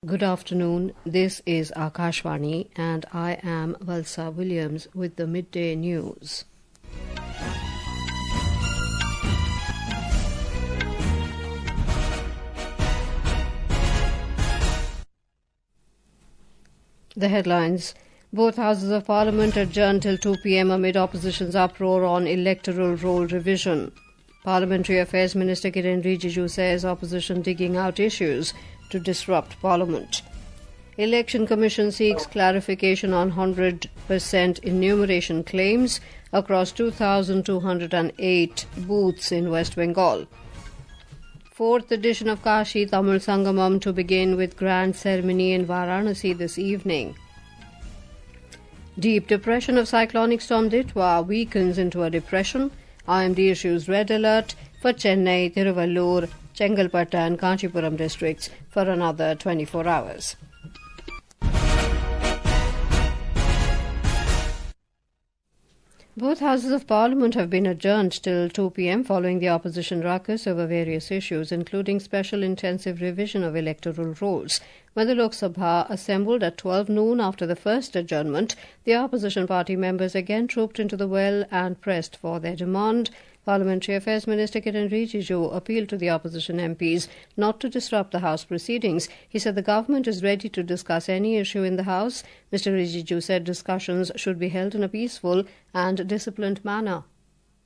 Good afternoon. This is Akashvani and I am Valsa Williams with the Midday News. The headlines. Both houses of Parliament adjourned till 2 p.m. amid opposition's uproar on electoral roll revision. Parliamentary Affairs Minister Kiren Rijiju says opposition digging out issues to disrupt Parliament. Election Commission seeks clarification on 100% enumeration claims across 2,208 booths in West Bengal. Fourth edition of Kashi Tamil Sangamam to begin with grand ceremony in Varanasi this evening. Deep depression of cyclonic storm Ditwah weakens into a depression. IMD issues red alert for Chennai, Tiruvallur, Chengalpattu and Kanchipuram districts for another 24 hours. Both houses of Parliament have been adjourned till 2 p.m. following the opposition ruckus over various issues, including special intensive revision of electoral rolls. When the Lok Sabha assembled at 12 noon after the first adjournment, the opposition party members again trooped into the well and pressed for their demand. Parliamentary Affairs Minister Kiren Rijiju appealed to the opposition MPs not to disrupt the House proceedings. He said the government is ready to discuss any issue in the House. Mr. Rijiju said discussions should be held in a peaceful and disciplined manner.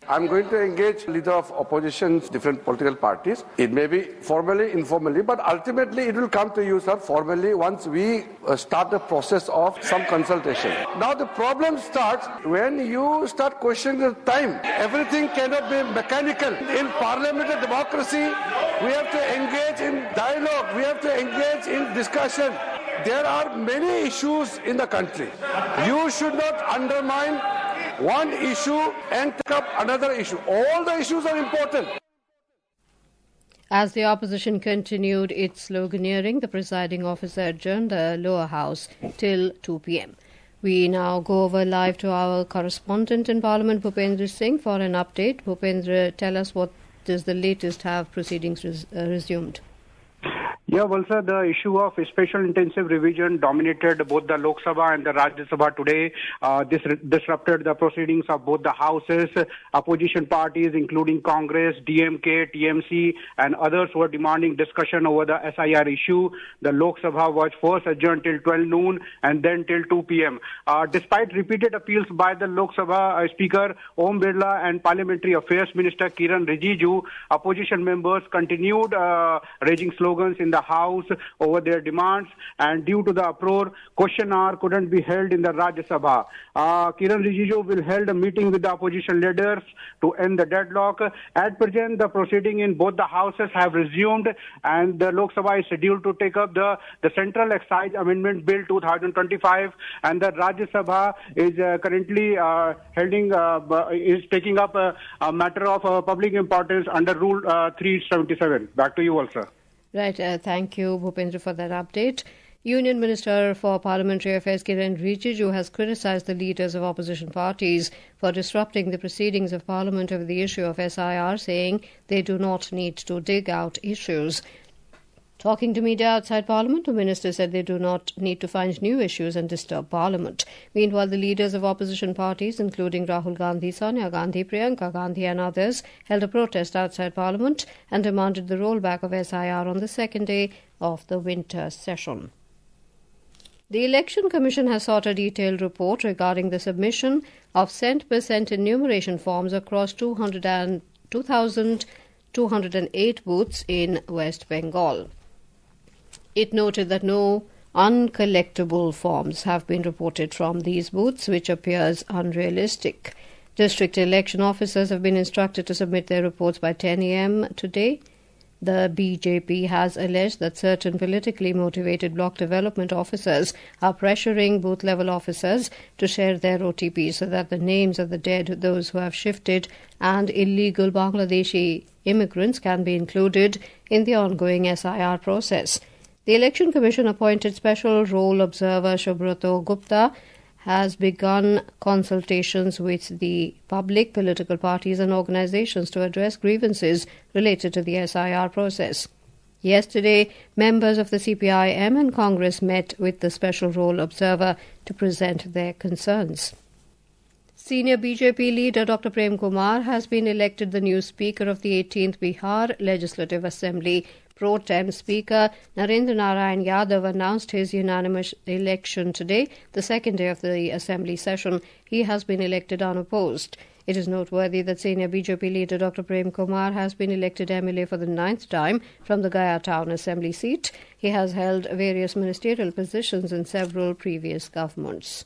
I'm going to engage leader of opposition's different political parties. It may be formally, informally, but ultimately it will come to you, sir, formally once we start the process of some consultation. Now the problem starts when you start questioning the time. Everything cannot be mechanical. In parliamentary democracy, we have to engage in dialogue. We have to engage in discussion. There are many issues in the country. You should not undermine one issue and take up another issue. All the issues are important. As the opposition continued its sloganeering, the presiding officer adjourned the lower house till 2 p.m. We now go over live to our correspondent in Parliament, Bhupendra Singh, for an update. Bhupendra, tell us what is the latest. Have proceedings resumed? Yeah, Valsa, the issue of special intensive revision dominated both the Lok Sabha and the Rajya Sabha today. This disrupted the proceedings of both the houses. Opposition parties, including Congress, DMK, TMC, and others were demanding discussion over the SIR issue. The Lok Sabha was first adjourned till 12 noon and then till 2 p.m. Despite repeated appeals by the Lok Sabha Speaker Om Birla and Parliamentary Affairs Minister Kiren Rijiju, opposition members continued raising slogans in the House over their demands, and due to the uproar, question hour couldn't be held in the Rajya Sabha. Kiren Rijiju will hold a meeting with the opposition leaders to end the deadlock. At present, the proceeding in both the houses have resumed, and the Lok Sabha is scheduled to take up the Central Excise Amendment Bill 2025, and the Rajya Sabha is currently taking up a matter of public importance under Rule 377. Back to you, also. Right, thank you, Bhupendra, for that update. Union Minister for Parliamentary Affairs Kiren Rijiju has criticised the leaders of opposition parties for disrupting the proceedings of Parliament over the issue of SIR, saying they do not need to dig out issues. Talking to media outside Parliament, the minister said they do not need to find new issues and disturb Parliament. Meanwhile, the leaders of opposition parties, including Rahul Gandhi, Sonia Gandhi, Priyanka Gandhi and others, held a protest outside Parliament and demanded the rollback of SIR on the second day of the winter session. The Election Commission has sought a detailed report regarding the submission of cent-per-cent enumeration forms across 2,208 booths in West Bengal. It noted that no uncollectible forms have been reported from these booths, which appears unrealistic. District election officers have been instructed to submit their reports by 10 a.m. today. The BJP has alleged that certain politically motivated block development officers are pressuring booth-level officers to share their OTPs so that the names of the dead, those who have shifted, and illegal Bangladeshi immigrants can be included in the ongoing SIR process. The Election Commission appointed Special Role Observer Subrato Gupta has begun consultations with the public, political parties and organizations to address grievances related to the SIR process. Yesterday, members of the CPIM and Congress met with the Special Role Observer to present their concerns. Senior BJP leader Dr. Prem Kumar has been elected the new Speaker of the 18th Bihar Legislative Assembly. Pro Tem Speaker Narendra Narayan Yadav announced his unanimous election today, the second day of the Assembly session. He has been elected unopposed. It is noteworthy that senior BJP leader Dr. Prem Kumar has been elected MLA for the 9th time from the Gaya Town Assembly seat. He has held various ministerial positions in several previous governments.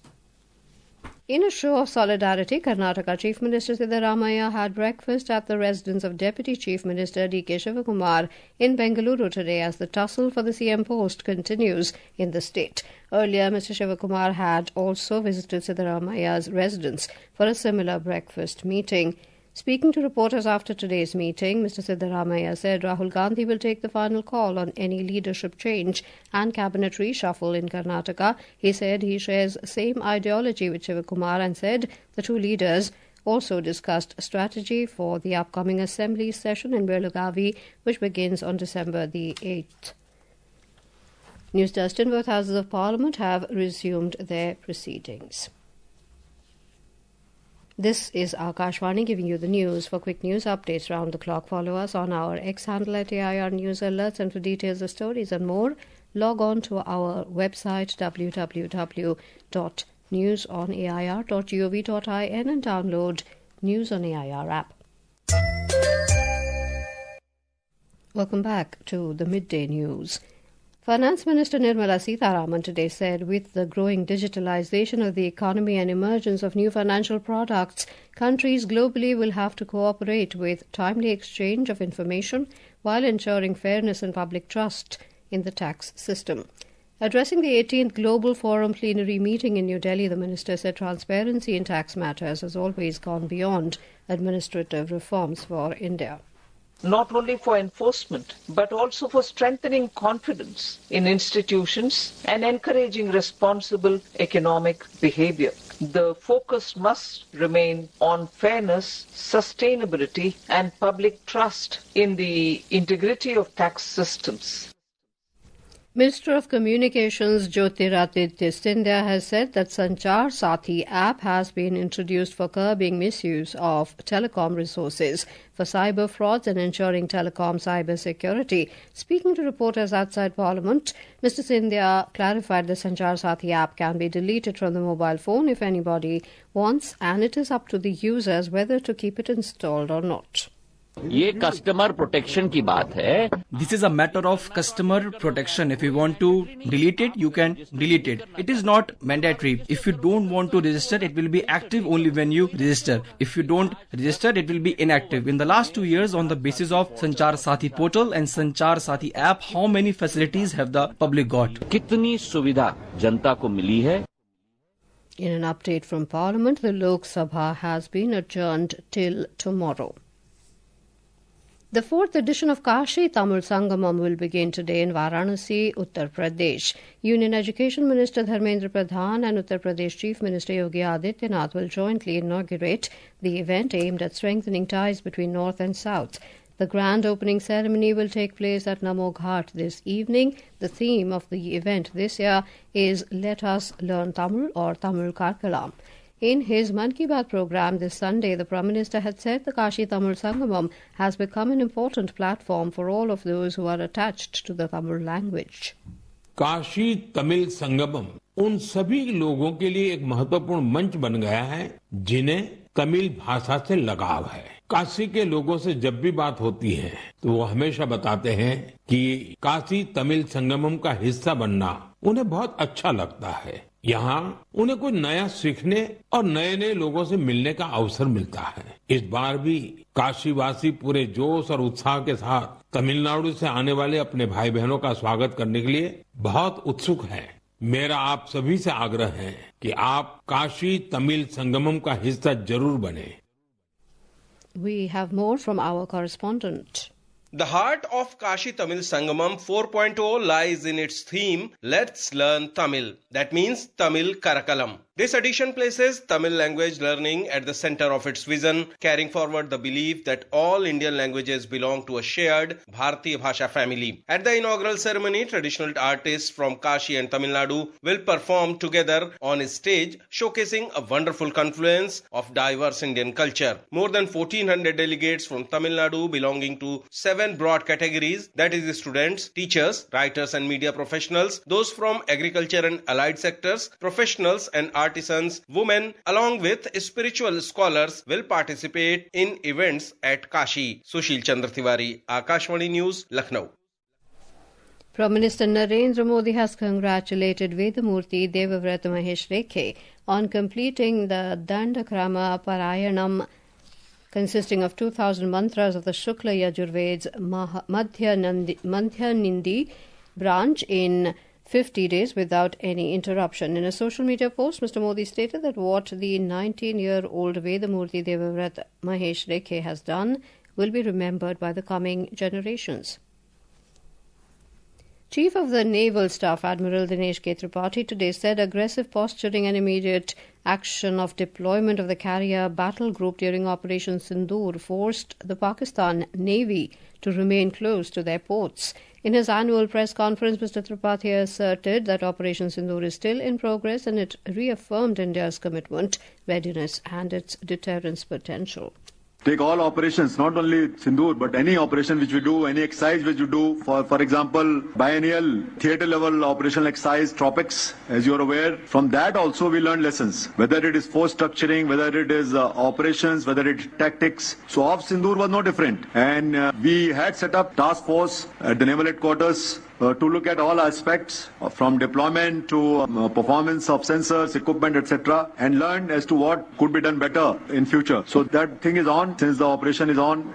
In a show of solidarity, Karnataka Chief Minister Siddaramaiah had breakfast at the residence of Deputy Chief Minister D.K. Shivakumar in Bengaluru today as the tussle for the CM post continues in the state. Earlier, Mr. Shivakumar had also visited Siddaramaiah's residence for a similar breakfast meeting. Speaking to reporters after today's meeting, Mr. Siddaramaiah said Rahul Gandhi will take the final call on any leadership change and cabinet reshuffle in Karnataka. He said he shares the same ideology with Shivakumar and said the two leaders also discussed strategy for the upcoming assembly session in Belagavi, which begins on December the 8th. News desk in both houses of Parliament have resumed their proceedings. This is Akashvani giving you the news. For quick news updates round the clock, follow us on our X handle at AIR News Alerts, and for details of stories and more, log on to our website www.newsonair.gov.in and download News on AIR app. Welcome back to the Midday News. Finance Minister Nirmala Sitharaman today said with the growing digitalization of the economy and emergence of new financial products, countries globally will have to cooperate with timely exchange of information while ensuring fairness and public trust in the tax system. Addressing the 18th Global Forum plenary meeting in New Delhi, the minister said transparency in tax matters has always gone beyond administrative reforms for India. Not only for enforcement, but also for strengthening confidence in institutions and encouraging responsible economic behavior. The focus must remain on fairness, sustainability, and public trust in the integrity of tax systems. Minister of Communications Jyotiraditya Scindia has said that Sanchar Sathi app has been introduced for curbing misuse of telecom resources for cyber frauds and ensuring telecom cyber security. Speaking to reporters outside Parliament, Mr. Scindia clarified the Sanchar Sathi app can be deleted from the mobile phone if anybody wants, and it is up to the users whether to keep it installed or not. ये customer protection की बात है. This is a matter of customer protection. If you want to delete it, you can delete it. It is not mandatory. If you don't want to register, it will be active only when you register. If you don't register, it will be inactive. In the last 2 years, on the basis of Sanchar Sathi portal and Sanchar Sathi app, how many facilities have the public got? कितनी सुविधा जनता को मिली है? In an update from Parliament, the Lok Sabha has been adjourned till tomorrow. The fourth edition of Kashi Tamil Sangamam will begin today in Varanasi, Uttar Pradesh. Union Education Minister Dharmendra Pradhan and Uttar Pradesh Chief Minister Yogi Adityanath will jointly inaugurate the event aimed at strengthening ties between North and South. The grand opening ceremony will take place at Namo Ghat this evening. The theme of the event this year is Let Us Learn Tamil or Tamil Karkalam. In his Mann Ki Baat program this Sunday, the Prime Minister had said the Kashi Tamil Sangamam has become an important platform for all of those who are attached to the Tamil language. Kashi Tamil Sangamam उन सभी लोगों के लिए एक महत्वपूर्ण मंच बन गया है जिन्हें तमिल भाषा से लगाव है. काशी के लोगों से जब भी बात होती है तो वो हमेशा बताते हैं कि काशी तमिल संगमम का हिस्सा बनना उन्हें बहुत अच्छा लगता है. यहाँ उन्हें कुछ नया सीखने और नए नए लोगों से मिलने का अवसर मिलता है. इस बार भी काशीवासी पूरे जोश और उत्साह के साथ तमिलनाडु से आने वाले अपने भाई बहनों का स्वागत करने के लिए बहुत उत्सुक हैं. मेरा आप सभी से आग्रह है कि आप काशी तमिल संगमम का हिस्सा जरूर बने. We have more from our correspondent. The heart of Kashi Tamil Sangamam 4.0 lies in its theme, Let's Learn Tamil. That means Tamil Karakalam. This edition places Tamil language learning at the center of its vision, carrying forward the belief that all Indian languages belong to a shared Bharatiya Bhasha family. At the inaugural ceremony, traditional artists from Kashi and Tamil Nadu will perform together on a stage, showcasing a wonderful confluence of diverse Indian culture. More than 1,400 delegates from Tamil Nadu belonging to 7 broad categories, that is students, teachers, writers and media professionals, those from agriculture and allied sectors, professionals and artisans, women, along with spiritual scholars will participate in events at Kashi. Sushil Chandra Tiwari, Akashvani News, Lucknow. Prime Minister Narendra Modi has congratulated Vedamurti Devavrata Mahesh Rekhe on completing the Dandakrama Parayanam, consisting of 2,000 mantras of the Shukla Yajurved's Madhyanindi branch in 50 days without any interruption. In a social media post, Mr. Modi stated that what the 19-year-old Vedamurti Devavrata Mahesh Rekhe has done will be remembered by the coming generations. Chief of the Naval Staff Admiral Dinesh K. Tripathi today said aggressive posturing and immediate action of deployment of the carrier battle group during Operation Sindoor forced the Pakistan Navy to remain close to their ports. In his annual press conference, Mr. Tripathi asserted that Operation Sindoor is still in progress and it reaffirmed India's commitment, readiness and its deterrence potential. Take all operations, not only Sindoor, but any operation which we do, any exercise which we do, for example, biennial theatre level operational exercise, Tropics, as you are aware. From that also we learn lessons, whether it is force structuring, whether it is operations, whether it is tactics. So off Sindoor was no different. And we had set up task force at the Naval Headquarters to look at all aspects from deployment to performance of sensors, equipment, etc. and learn as to what could be done better in future. So that thing is on since the operation is on.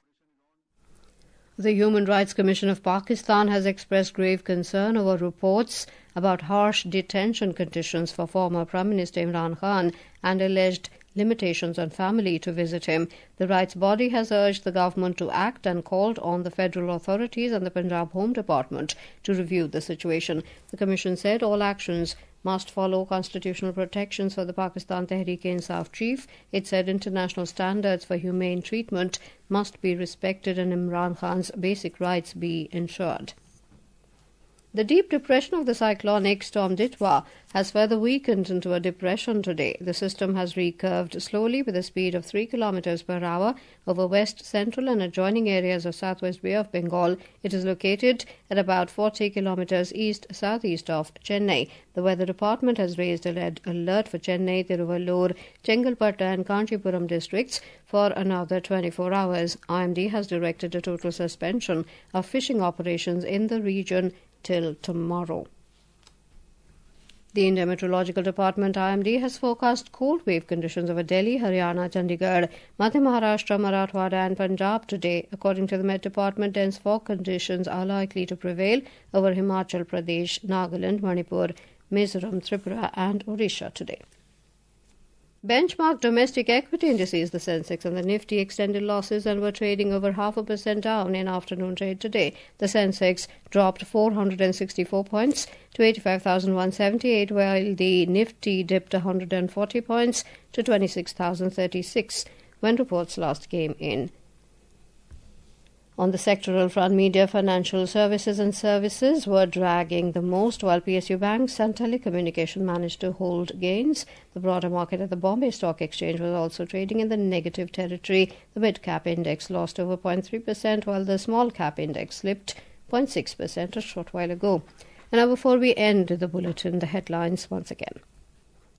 The Human Rights Commission of Pakistan has expressed grave concern over reports about harsh detention conditions for former Prime Minister Imran Khan and alleged limitations on family to visit him. The rights body has urged the government to act and called on the federal authorities and the Punjab Home Department to review the situation. The Commission said all actions must follow constitutional protections for the Pakistan Tehreek-e-Insaf chief. It said international standards for humane treatment must be respected and Imran Khan's basic rights be ensured. The deep depression of the cyclonic storm Ditwah has further weakened into a depression today. The system has recurved slowly with a speed of 3 km per hour over west, central and adjoining areas of southwest Bay of Bengal. It is located at about 40 km east-southeast of Chennai. The Weather Department has raised a red alert for Chennai, Tiruvallur, Chengalpattu and Kanchipuram districts for another 24 hours. IMD has directed a total suspension of fishing operations in the region till tomorrow. The Indian Meteorological Department IMD has forecast cold wave conditions over Delhi, Haryana, Chandigarh, Madhya Maharashtra, Marathwada and Punjab today. According to the Met Department, dense fog conditions are likely to prevail over Himachal Pradesh, Nagaland, Manipur, Mizoram, Tripura and Odisha today. Benchmark domestic equity indices, the Sensex and the Nifty, extended losses and were trading over 0.5% down in afternoon trade today. The Sensex dropped 464 points to 85,178, while the Nifty dipped 140 points to 26,036 when reports last came in. On the sectoral front, media, financial services and services were dragging the most, while PSU banks and telecommunication managed to hold gains. The broader market at the Bombay Stock Exchange was also trading in the negative territory. The mid-cap index lost over 0.3%, while the small-cap index slipped 0.6% a short while ago. And now, before we end the bulletin, the headlines once again.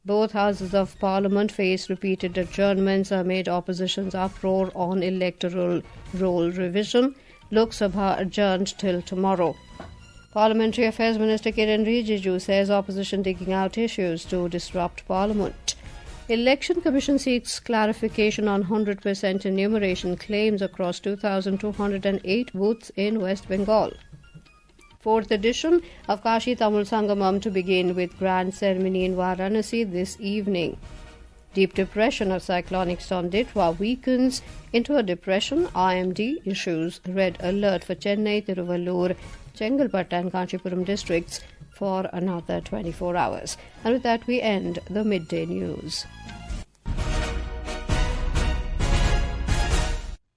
Both houses of Parliament face repeated adjournments amid opposition's uproar on electoral roll revision. Lok Sabha adjourned till tomorrow. Parliamentary Affairs Minister Kiren Rijiju says opposition digging out issues to disrupt Parliament. Election Commission seeks clarification on 100% enumeration claims across 2,208 booths in West Bengal. Fourth edition of Kashi Tamil Sangamam to begin with grand ceremony in Varanasi this evening. Deep depression of cyclonic storm Ditwah weakens into a depression. IMD issues red alert for Chennai, Tiruvallur, Chengalpattu and Kanchipuram districts for another 24 hours. And with that, we end the midday news.